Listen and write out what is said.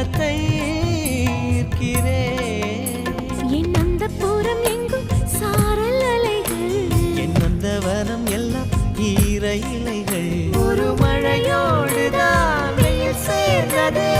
உள்ளத்தை ஈர்க்கிறேன். என் அந்த புறம் எங்கும் சாரல் அலைகள், என் அந்த வனம் எல்லாம் ஈர இலைகள். ஒரு மழையோடுதான் வெயில் சேர்ந்ததே.